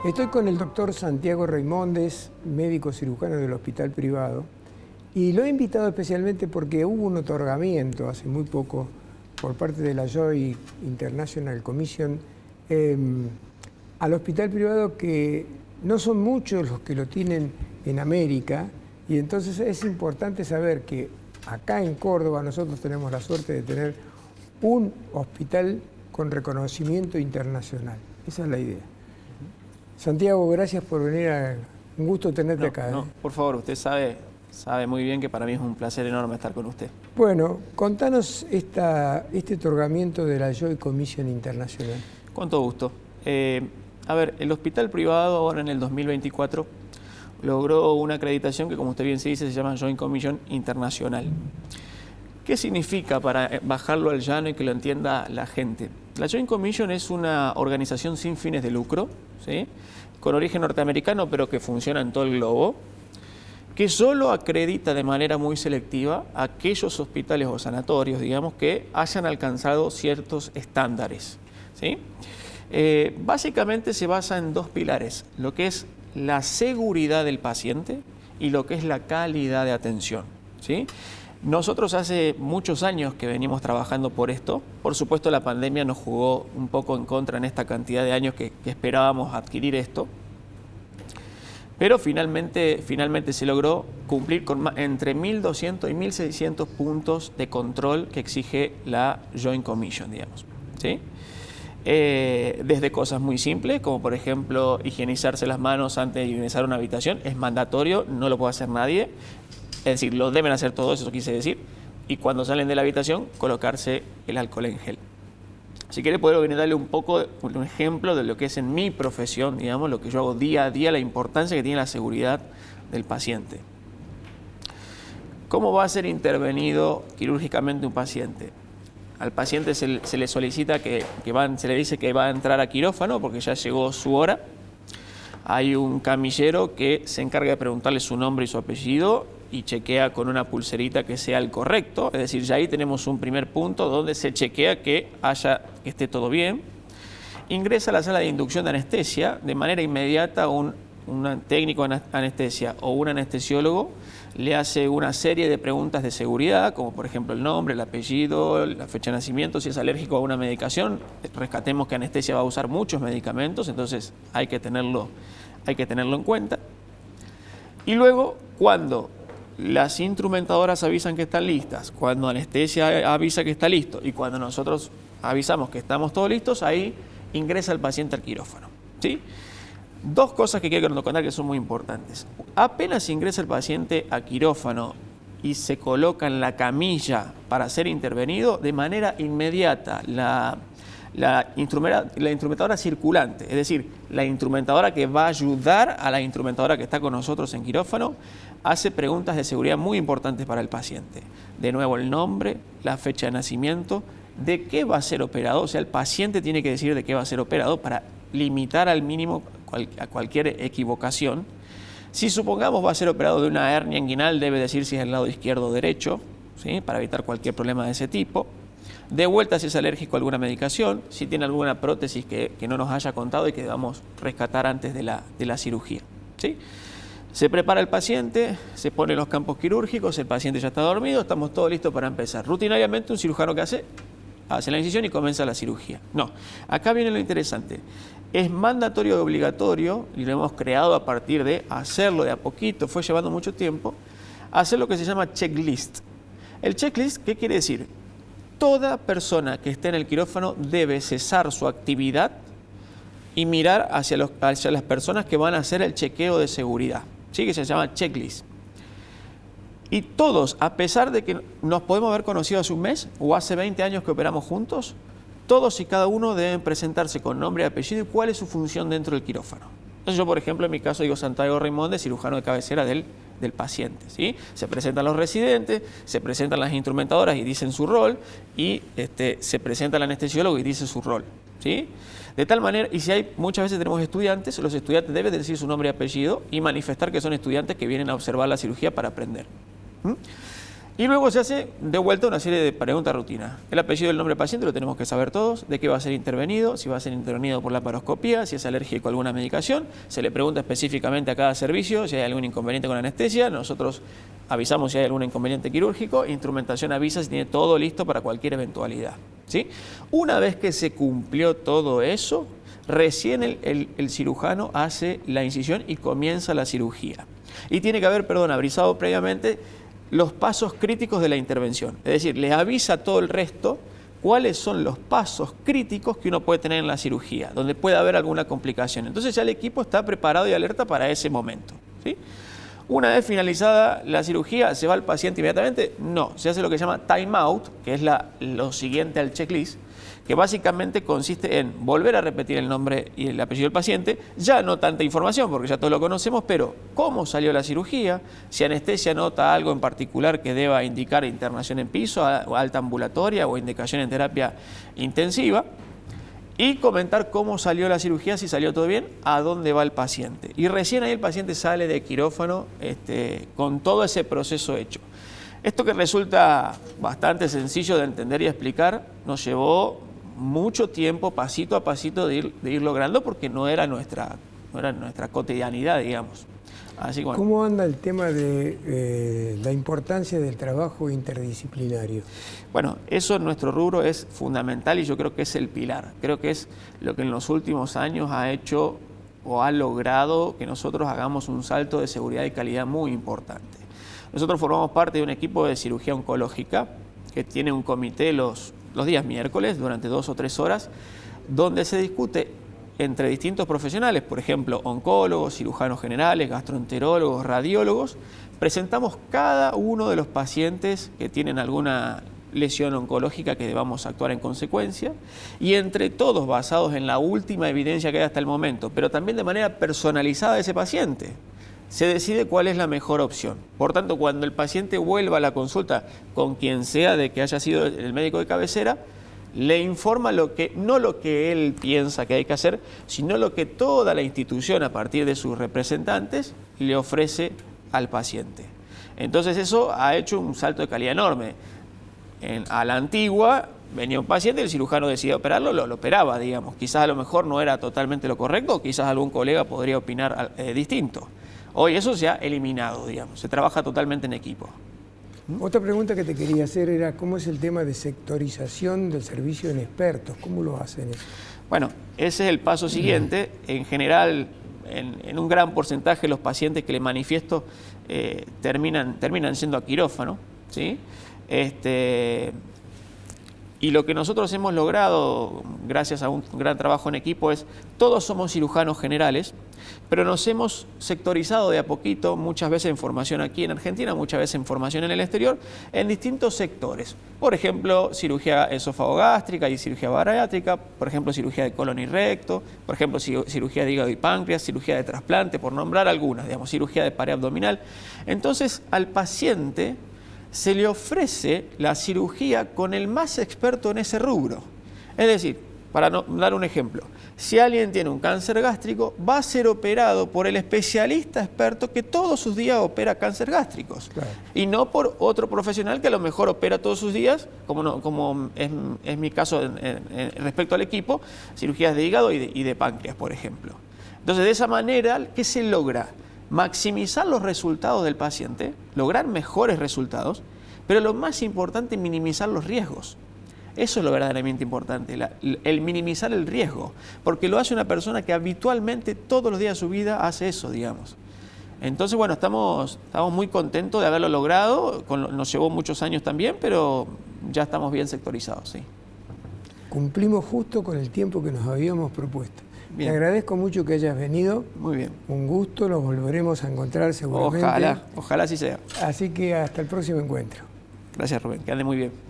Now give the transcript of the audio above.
Estoy con el doctor Santiago Reimondes, médico cirujano del Hospital Privado, y lo he invitado especialmente porque hubo un otorgamiento hace muy poco por parte de la Joint International Commission al Hospital Privado, que no son muchos los que lo tienen en América, y entonces es importante saber que acá en Córdoba nosotros tenemos la suerte de tener un hospital con reconocimiento internacional. Esa es la idea. Santiago, gracias por venir. Un gusto tenerte acá. No, por favor, usted sabe muy bien que para mí es un placer enorme estar con usted. Bueno, contanos este otorgamiento de la Joint Commission Internacional. Con todo gusto. A ver, el Hospital Privado ahora en el 2024 logró una acreditación que, como usted bien se dice, se llama Joint Commission Internacional. ¿Qué significa para bajarlo al llano y que lo entienda la gente? La Joint Commission es una organización sin fines de lucro, ¿sí?, con origen norteamericano, pero que funciona en todo el globo, que solo acredita de manera muy selectiva aquellos hospitales o sanatorios, digamos, que hayan alcanzado ciertos estándares, ¿sí? Básicamente se basa en dos pilares: lo que es la seguridad del paciente y lo que es la calidad de atención, ¿sí? Nosotros hace muchos años que venimos trabajando por esto. Por supuesto, la pandemia nos jugó un poco en contra en esta cantidad de años que esperábamos adquirir esto. Pero finalmente se logró cumplir con entre 1.200 y 1.600 puntos de control que exige la Joint Commission, digamos, ¿sí? Desde cosas muy simples, como por ejemplo higienizarse las manos antes de ingresar a una habitación, es mandatorio, no lo puede hacer nadie. Es decir, lo deben hacer todos, eso quise decir. Y cuando salen de la habitación, colocarse el alcohol en gel. Si quiere, puedo darle un ejemplo de lo que es en mi profesión, digamos, lo que yo hago día a día, la importancia que tiene la seguridad del paciente. ¿Cómo va a ser intervenido quirúrgicamente un paciente? Al paciente se le solicita se le dice que va a entrar a quirófano porque ya llegó su hora. Hay un camillero que se encarga de preguntarle su nombre y su apellido y chequea con una pulserita que sea el correcto. Es decir, ya ahí tenemos un primer punto donde se chequea que esté todo bien. Ingresa a la sala de inducción de anestesia. De manera inmediata un técnico de anestesia o un anestesiólogo le hace una serie de preguntas de seguridad, como por ejemplo el nombre, el apellido, la fecha de nacimiento, si es alérgico a una medicación. Rescatemos que anestesia va a usar muchos medicamentos, entonces hay que tenerlo en cuenta. Y luego, cuando las instrumentadoras avisan que están listas, cuando anestesia avisa que está listo y cuando nosotros avisamos que estamos todos listos, ahí ingresa el paciente al quirófano, ¿sí? Dos cosas que quiero contar que son muy importantes. Apenas ingresa el paciente a quirófano y se coloca en la camilla para ser intervenido, de manera inmediata la instrumentadora circulante, es decir, la instrumentadora que va a ayudar a la instrumentadora que está con nosotros en quirófano, hace preguntas de seguridad muy importantes para el paciente. De nuevo, el nombre, la fecha de nacimiento, de qué va a ser operado. O sea, el paciente tiene que decir de qué va a ser operado para limitar al mínimo a cualquier equivocación. Si supongamos va a ser operado de una hernia inguinal, debe decir si es el lado izquierdo o derecho, ¿sí?, para evitar cualquier problema de ese tipo. De vuelta, si es alérgico a alguna medicación, si tiene alguna prótesis que no nos haya contado y que debamos rescatar antes de la cirugía, ¿sí? Se prepara el paciente, se pone los campos quirúrgicos, el paciente ya está dormido, estamos todos listos para empezar. Rutinariamente, un cirujano que hace la incisión y comienza la cirugía. No, acá viene lo interesante. Es mandatorio y obligatorio, y lo hemos creado a partir de hacerlo de a poquito, fue llevando mucho tiempo, hacer lo que se llama checklist. El checklist, ¿qué quiere decir? Toda persona que esté en el quirófano debe cesar su actividad y mirar hacia las personas que van a hacer el chequeo de seguridad, ¿sí?, que se llama checklist. Y todos, a pesar de que nos podemos haber conocido hace un mes o hace 20 años que operamos juntos, todos y cada uno deben presentarse con nombre y apellido y cuál es su función dentro del quirófano. Entonces yo, por ejemplo, en mi caso digo Santiago Reimondes, cirujano de cabecera del paciente, ¿sí? Se presentan los residentes, se presentan las instrumentadoras y dicen su rol, y se presenta el anestesiólogo y dice su rol, ¿sí? De tal manera, y si muchas veces tenemos estudiantes, los estudiantes deben decir su nombre y apellido y manifestar que son estudiantes que vienen a observar la cirugía para aprender. Y luego se hace de vuelta una serie de preguntas rutina. El apellido y el nombre del paciente lo tenemos que saber todos, de qué va a ser intervenido, si va a ser intervenido por la laparoscopía, si es alérgico a alguna medicación. Se le pregunta específicamente a cada servicio si hay algún inconveniente con anestesia. Nosotros avisamos si hay algún inconveniente quirúrgico. Instrumentación avisa si tiene todo listo para cualquier eventualidad, ¿sí? Una vez que se cumplió todo eso, recién el cirujano hace la incisión y comienza la cirugía. Y tiene que haber, avisado previamente los pasos críticos de la intervención. Es decir, les avisa a todo el resto cuáles son los pasos críticos que uno puede tener en la cirugía, donde puede haber alguna complicación. Entonces ya el equipo está preparado y alerta para ese momento, ¿sí? Una vez finalizada la cirugía, ¿se va el paciente inmediatamente? No, se hace lo que se llama time out, que es lo siguiente al checklist, que básicamente consiste en volver a repetir el nombre y el apellido del paciente, ya no tanta información porque ya todos lo conocemos, pero cómo salió la cirugía, si anestesia nota algo en particular que deba indicar internación en piso, o alta ambulatoria o indicación en terapia intensiva, y comentar cómo salió la cirugía, si salió todo bien, a dónde va el paciente. Y recién ahí el paciente sale de quirófano con todo ese proceso hecho. Esto, que resulta bastante sencillo de entender y explicar, nos llevó mucho tiempo, pasito a pasito, de ir logrando, porque no era nuestra cotidianidad, digamos. Así que, bueno. ¿Cómo anda el tema de la importancia del trabajo interdisciplinario? Bueno, eso en nuestro rubro es fundamental y yo creo que es el pilar. Creo que es lo que en los últimos años ha hecho o ha logrado que nosotros hagamos un salto de seguridad y calidad muy importante. Nosotros formamos parte de un equipo de cirugía oncológica que tiene un comité los días miércoles durante 2 o 3 horas, donde se discute entre distintos profesionales, por ejemplo, oncólogos, cirujanos generales, gastroenterólogos, radiólogos. Presentamos cada uno de los pacientes que tienen alguna lesión oncológica que debamos actuar en consecuencia, y entre todos, basados en la última evidencia que hay hasta el momento, pero también de manera personalizada de ese paciente, se decide cuál es la mejor opción. Por tanto, cuando el paciente vuelva a la consulta con quien sea de que haya sido el médico de cabecera, le informa no lo que él piensa que hay que hacer, sino lo que toda la institución, a partir de sus representantes, le ofrece al paciente. Entonces eso ha hecho un salto de calidad enorme. A la antigua venía un paciente, el cirujano decidía operarlo, lo operaba, digamos. Quizás a lo mejor no era totalmente lo correcto, quizás algún colega podría opinar distinto. Hoy eso se ha eliminado, digamos, se trabaja totalmente en equipo. Otra pregunta que te quería hacer era cómo es el tema de sectorización del servicio en expertos, ¿cómo lo hacen eso? Bueno, ese es el paso siguiente. En general, en un gran porcentaje los pacientes que le manifiesto terminan siendo a quirófano, ¿sí? Y lo que nosotros hemos logrado, gracias a un gran trabajo en equipo, es todos somos cirujanos generales, pero nos hemos sectorizado de a poquito, muchas veces en formación aquí en Argentina, muchas veces en formación en el exterior, en distintos sectores. Por ejemplo, cirugía esofagogástrica y cirugía bariátrica, por ejemplo, cirugía de colon y recto, por ejemplo, cirugía de hígado y páncreas, cirugía de trasplante, por nombrar algunas, digamos, cirugía de pared abdominal. Entonces, al paciente se le ofrece la cirugía con el más experto en ese rubro. Es decir, para dar un ejemplo, si alguien tiene un cáncer gástrico, va a ser operado por el especialista experto que todos sus días opera cáncer gástricos. Claro. Y no por otro profesional que a lo mejor opera todos sus días, como es mi caso respecto al equipo, cirugías de hígado y de páncreas, por ejemplo. Entonces, de esa manera, ¿qué se logra? Maximizar los resultados del paciente, lograr mejores resultados, pero lo más importante, minimizar los riesgos. Eso es lo verdaderamente importante, el minimizar el riesgo, porque lo hace una persona que habitualmente todos los días de su vida hace eso, digamos. Entonces, bueno, estamos muy contentos de haberlo logrado, nos llevó muchos años también, pero ya estamos bien sectorizados, sí. Cumplimos justo con el tiempo que nos habíamos propuesto. Bien. Te agradezco mucho que hayas venido. Muy bien. Un gusto, nos volveremos a encontrar seguramente. Ojalá así sea. Así que hasta el próximo encuentro. Gracias, Rubén, que ande muy bien.